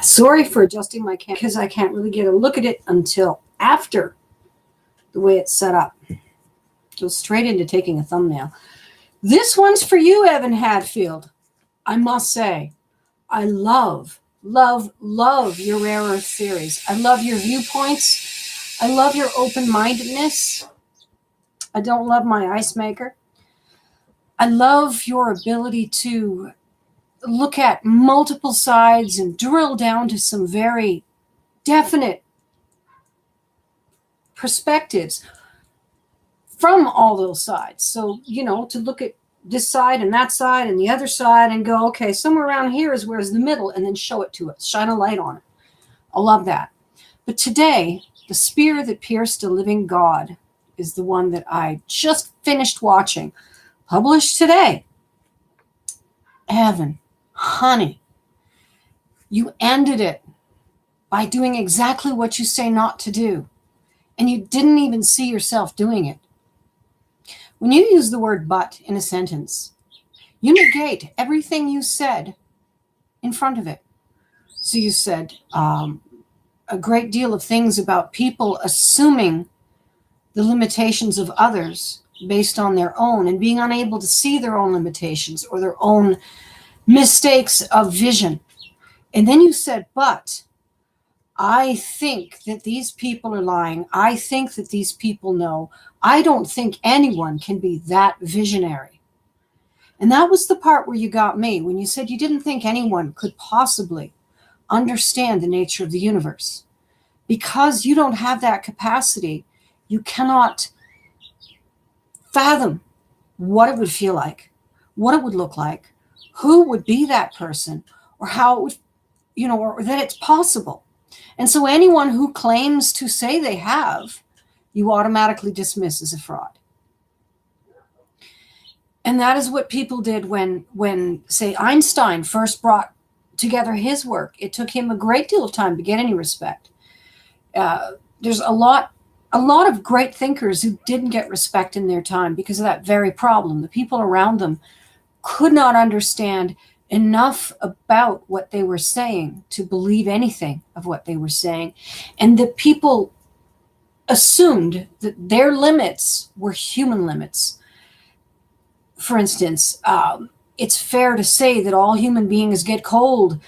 Sorry for adjusting my camera because I can't really get a look at it until after the way it's set up. Go straight into taking a thumbnail. This one's for you, Evan Hadfield. I must say, I love your Rare Earth series. I love your viewpoints. I love your open-mindedness. I don't love my ice maker. I love your ability to look at multiple sides and drill down to some very definite perspectives from all those sides. So, to look at this side and that side and the other side and go, okay, somewhere around here is where's the middle, and then show it to us, shine a light on it. I love that. But today, the spear that pierced a living God is the one that I just finished watching, published today. Evan, honey, you ended it by doing exactly what you say not to do, and you didn't even see yourself doing it. When you use the word but in a sentence, you negate everything you said in front of it. So you said a great deal of things about people assuming the limitations of others based on their own and being unable to see their own limitations or their own mistakes of vision. And then you said, but I think that these people are lying. I think that these people know. I don't think anyone can be that visionary. And that was the part where you got me, when you said you didn't think anyone could possibly understand the nature of the universe. Because you don't have that capacity, you cannot fathom what it would feel like, what it would look like, who would be that person, or how it would, or that it's possible. And so anyone who claims to say they have, you automatically dismiss as a fraud. And that is what people did when say, Einstein first brought together his work. It took him a great deal of time to get any respect. There's a lot of great thinkers who didn't get respect in their time because of that very problem. The people around them could not understand enough about what they were saying to believe anything of what they were saying. And the people assumed that their limits were human limits. For instance, it's fair to say that all human beings get cold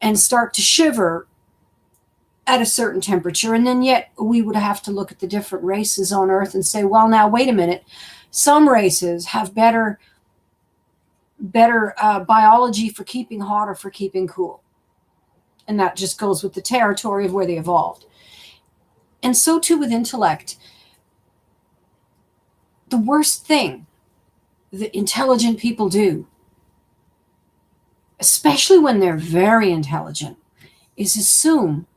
and start to shiver at a certain temperature. And then yet we would have to look at the different races on Earth and say, well, now, wait a minute. Some races have better biology for keeping hot or for keeping cool. And that just goes with the territory of where they evolved. And so too with intellect. The worst thing that intelligent people do, especially when they're very intelligent, is assume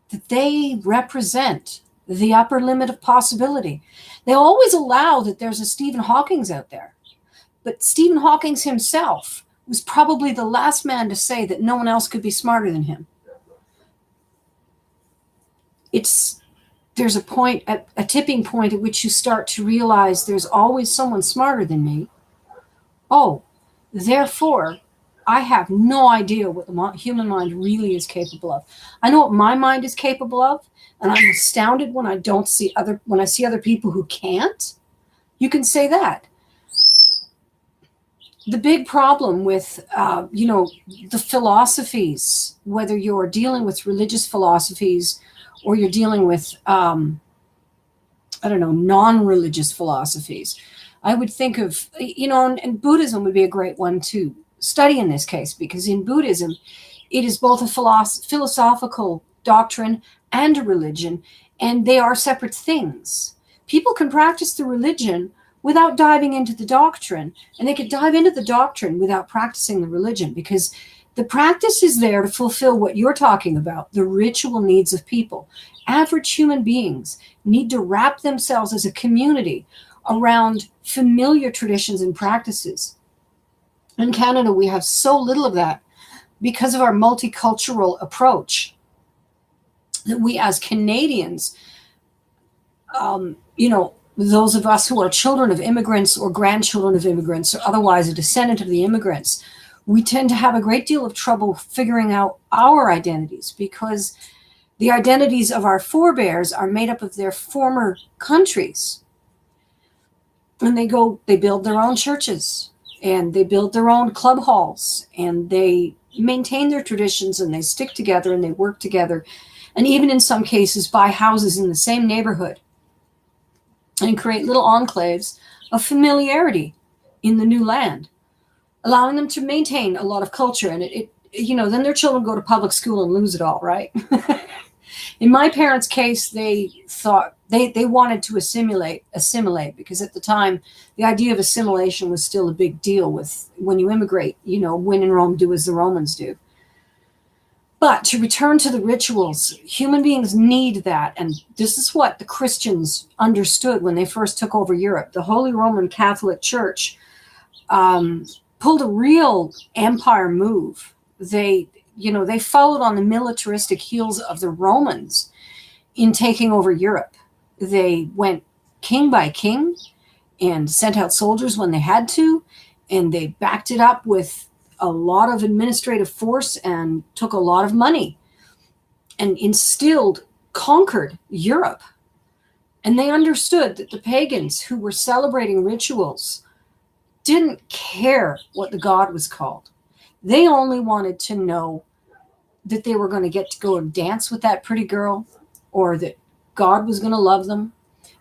that they represent the upper limit of possibility. They always allow that there's a Stephen Hawking out there. But Stephen Hawking himself was probably the last man to say that no one else could be smarter than him. There's a tipping point at which you start to realize there's always someone smarter than me. Oh, therefore, I have no idea what the human mind really is capable of. I know what my mind is capable of, and I'm astounded when I see other people who can't. You can say that. The big problem with, the philosophies, whether you're dealing with religious philosophies or you're dealing with, non-religious philosophies, I would think of, and Buddhism would be a great one to study in this case, because in Buddhism, it is both a philosophical doctrine and a religion, and they are separate things. People can practice the religion without diving into the doctrine, and they could dive into the doctrine without practicing the religion, because the practice is there to fulfill what you're talking about, the ritual needs of people. Average human beings need to wrap themselves as a community around familiar traditions and practices. In Canada, we have so little of that because of our multicultural approach that we as Canadians, those of us who are children of immigrants or grandchildren of immigrants or otherwise a descendant of the immigrants, we tend to have a great deal of trouble figuring out our identities because the identities of our forebears are made up of their former countries. And they build their own churches and they build their own club halls and they maintain their traditions and they stick together and they work together. And even in some cases, buy houses in the same neighborhood and create little enclaves of familiarity in the new land, allowing them to maintain a lot of culture. And then their children go to public school and lose it all, right? In my parents' case, they thought they wanted to assimilate because at the time, the idea of assimilation was still a big deal with when you immigrate, when in Rome, do as the Romans do. But to return to the rituals, human beings need that. And this is what the Christians understood when they first took over Europe. The Holy Roman Catholic Church pulled a real empire move. They followed on the militaristic heels of the Romans in taking over Europe. They went king by king and sent out soldiers when they had to, and they backed it up with a lot of administrative force and took a lot of money and conquered Europe. And they understood that the pagans who were celebrating rituals didn't care what the god was called. They only wanted to know that they were going to get to go and dance with that pretty girl, or that God was going to love them,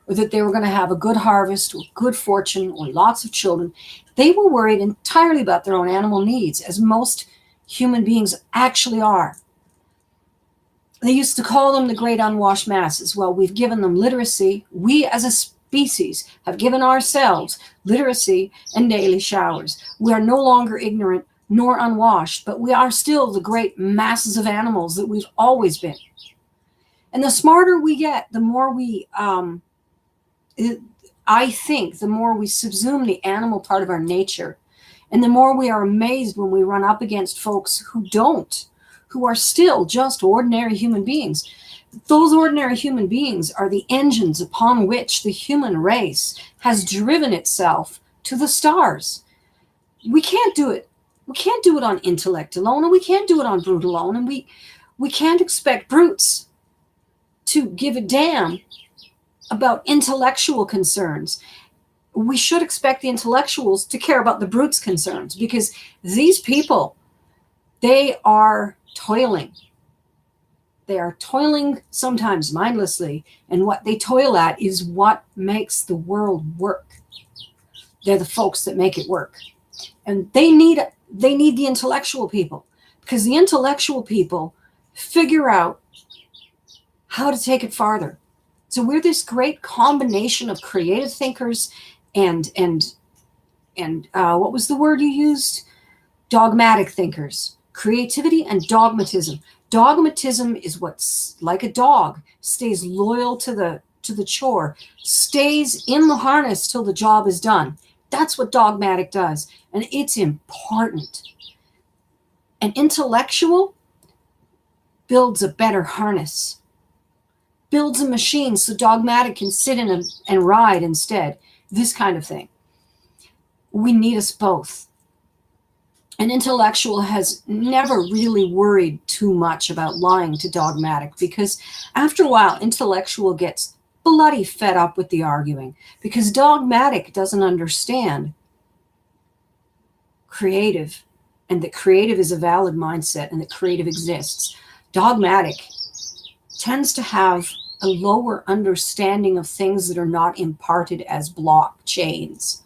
or that they were going to have a good harvest or good fortune or lots of children. They were worried entirely about their own animal needs, as most human beings actually are. They used to call them the great unwashed masses. Well, we've given them literacy. We as a species have given ourselves literacy and daily showers. We are no longer ignorant nor unwashed, but we are still the great masses of animals that we've always been. And the smarter we get, the more I think the more we subsume the animal part of our nature, and the more we are amazed when we run up against folks who are still just ordinary human beings. Those ordinary human beings are the engines upon which the human race has driven itself to the stars. We can't do it. We can't do it on intellect alone, and we can't do it on brute alone, and we can't expect brutes to give a damn about intellectual concerns. We should expect the intellectuals to care about the brutes' concerns, because these people, they are toiling. They are toiling sometimes mindlessly, and what they toil at is what makes the world work. They're the folks that make it work. And they need the intellectual people, because the intellectual people figure out how to take it farther. So we're this great combination of creative thinkers and what was the word you used? Dogmatic thinkers. Creativity and dogmatism. Dogmatism is what's like a dog, stays loyal to the chore, stays in the harness till the job is done. That's what dogmatic does, and it's important. An intellectual builds a better harness, builds a machine so dogmatic can sit in and ride instead. This kind of thing. We need us both. An intellectual has never really worried too much about lying to dogmatic, because after a while, intellectual gets bloody fed up with the arguing, because dogmatic doesn't understand creative, and that creative is a valid mindset, and that creative exists. Dogmatic tends to have a lower understanding of things that are not imparted as blockchains.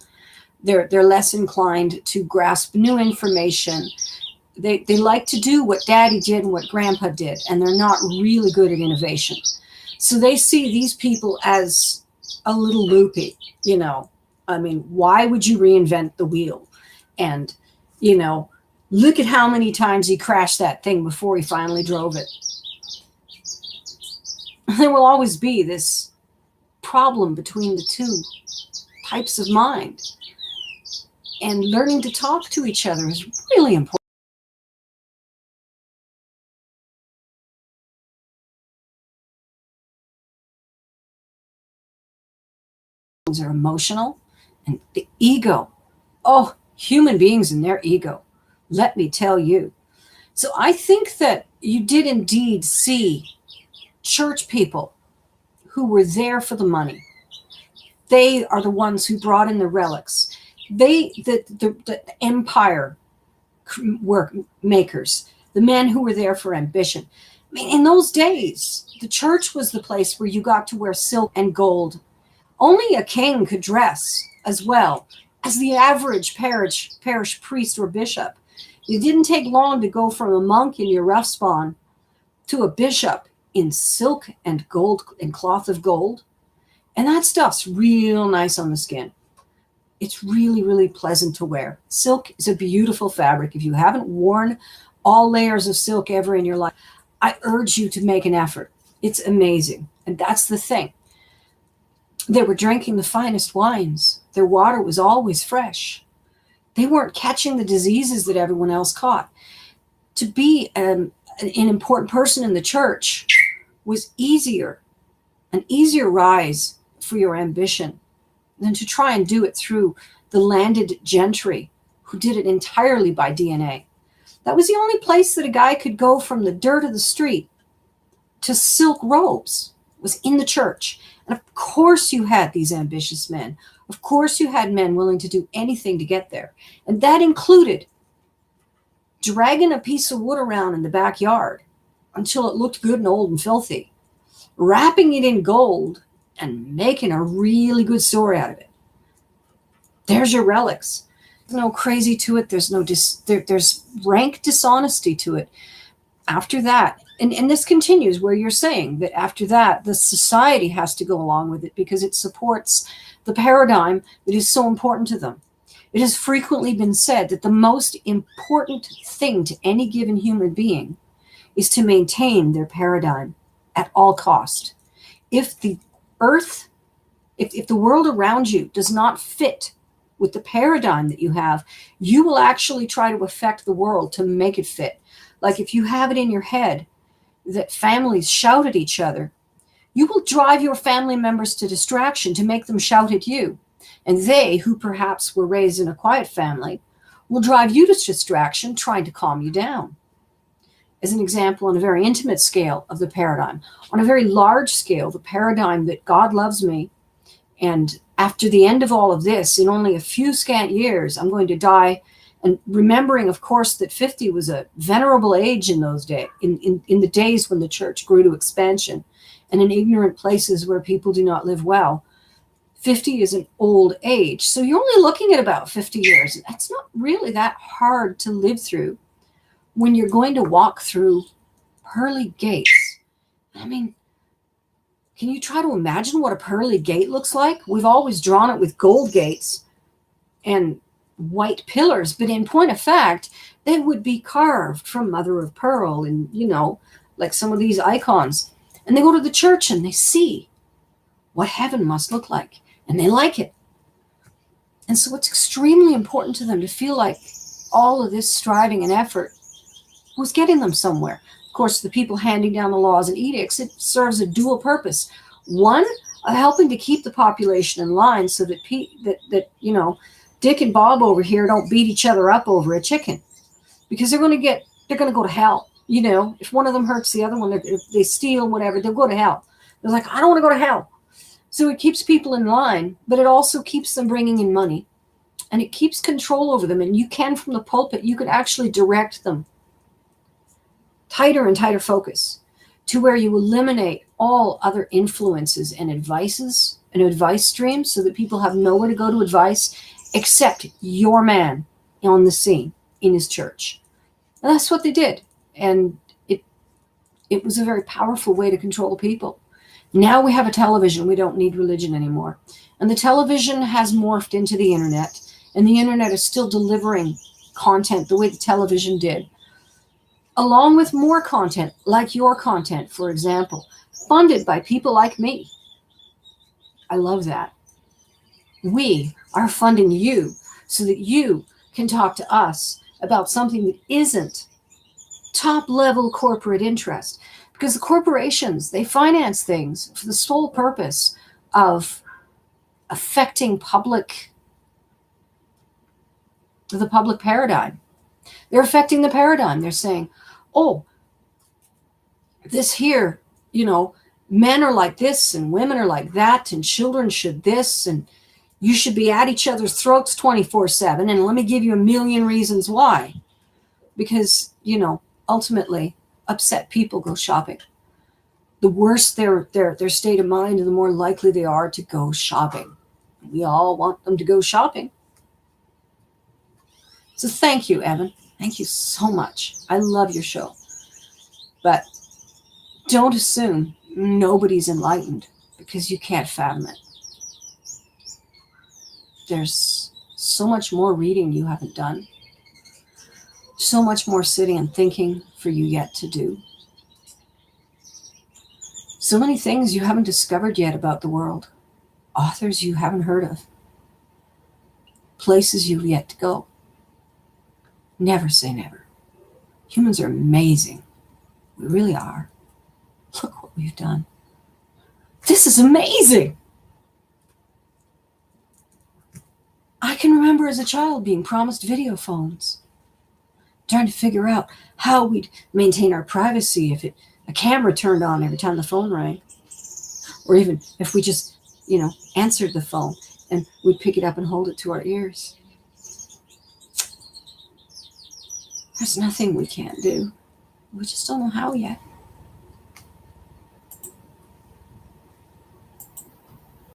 They're less inclined to grasp new information. They like to do what daddy did and what grandpa did, and they're not really good at innovation. So they see these people as a little loopy, I mean, why would you reinvent the wheel? And, look at how many times he crashed that thing before he finally drove it. There will always be this problem between the two types of mind. And learning to talk to each other is really important. Things are emotional, and the ego. Oh, human beings and their ego. let me tell you. So I think that you did indeed see church people who were there for the money. They are the ones who brought in the relics. The empire work makers, the men who were there for ambition. I mean, in those days, the church was the place where you got to wear silk and gold. Only a king could dress as well as the average parish priest or bishop. It didn't take long to go from a monk in your rough spawn to a bishop in silk and gold and cloth of gold. And that stuff's real nice on the skin. It's really, really pleasant to wear. Silk is a beautiful fabric. If you haven't worn all layers of silk ever in your life, I urge you to make an effort. It's amazing. And that's the thing. They were drinking the finest wines. Their water was always fresh. They weren't catching the diseases that everyone else caught. To be an important person in the church was an easier rise for your ambition than to try and do it through the landed gentry who did it entirely by DNA. That was the only place that a guy could go from the dirt of the street to silk robes, was in the church. And of course you had these ambitious men. Of course you had men willing to do anything to get there. And that included dragging a piece of wood around in the backyard until it looked good and old and filthy, wrapping it in gold, and making a really good story out of it. There's your relics. There's no crazy to it. There's there's rank dishonesty to it. After that, and this continues where you're saying that after that, the society has to go along with it because it supports the paradigm that is so important to them. It has frequently been said that the most important thing to any given human being is to maintain their paradigm at all cost. If the earth, if the world around you does not fit with the paradigm that you have, you will actually try to affect the world to make it fit. Like if you have it in your head that families shout at each other, you will drive your family members to distraction to make them shout at you. And they, who perhaps were raised in a quiet family, will drive you to distraction trying to calm you down. As an example, on a very intimate scale of the paradigm, on a very large scale, the paradigm that God loves me, and after the end of all of this, in only a few scant years, I'm going to die. And remembering, of course, that 50 was a venerable age in those days, in the days when the church grew to expansion, and in ignorant places where people do not live well. 50 is an old age. So you're only looking at about 50 years. That's not really that hard to live through when you're going to walk through pearly gates. I mean, can you try to imagine what a pearly gate looks like? We've always drawn it with gold gates and white pillars, but in point of fact, they would be carved from mother of pearl and, like some of these icons. And they go to the church and they see what heaven must look like, and they like it. And so it's extremely important to them to feel like all of this striving and effort was getting them somewhere. Of course, the people handing down the laws and edicts, it serves a dual purpose. One, of helping to keep the population in line so that Dick and Bob over here don't beat each other up over a chicken, because they're going to go to hell. If one of them hurts the other one, if they steal, whatever, they'll go to hell. They're like, I don't want to go to hell. So it keeps people in line, but it also keeps them bringing in money, and it keeps control over them. And you can, from the pulpit, you can actually direct them tighter and tighter focus to where you eliminate all other influences and advice streams, so that people have nowhere to go to advice except your man on the scene in his church. And that's what they did. And it was a very powerful way to control people. Now we have a television. We don't need religion anymore. And the television has morphed into the internet, and the internet is still delivering content the way the television did, along with more content, like your content, for example, funded by people like me. I love that. We are funding you so that you can talk to us about something that isn't top-level corporate interest. Because the corporations, they finance things for the sole purpose of affecting the public paradigm. They're affecting the paradigm. They're saying, oh, this here, men are like this and women are like that and children should this and you should be at each other's throats 24/7. And let me give you a million reasons why. Because, ultimately, upset people go shopping. The worse their state of mind, the more likely they are to go shopping. We all want them to go shopping. So thank you, Evan. Thank you so much. I love your show. But don't assume nobody's enlightened because you can't fathom it. There's so much more reading you haven't done. So much more sitting and thinking for you yet to do. So many things you haven't discovered yet about the world. Authors you haven't heard of. Places you've yet to go. Never say never. Humans are amazing. We really are. Look what we've done. This is amazing. I can remember as a child being promised video phones, trying to figure out how we'd maintain our privacy if a camera turned on every time the phone rang, or even if we just, answered the phone and we'd pick it up and hold it to our ears. There's nothing we can't do. We just don't know how yet.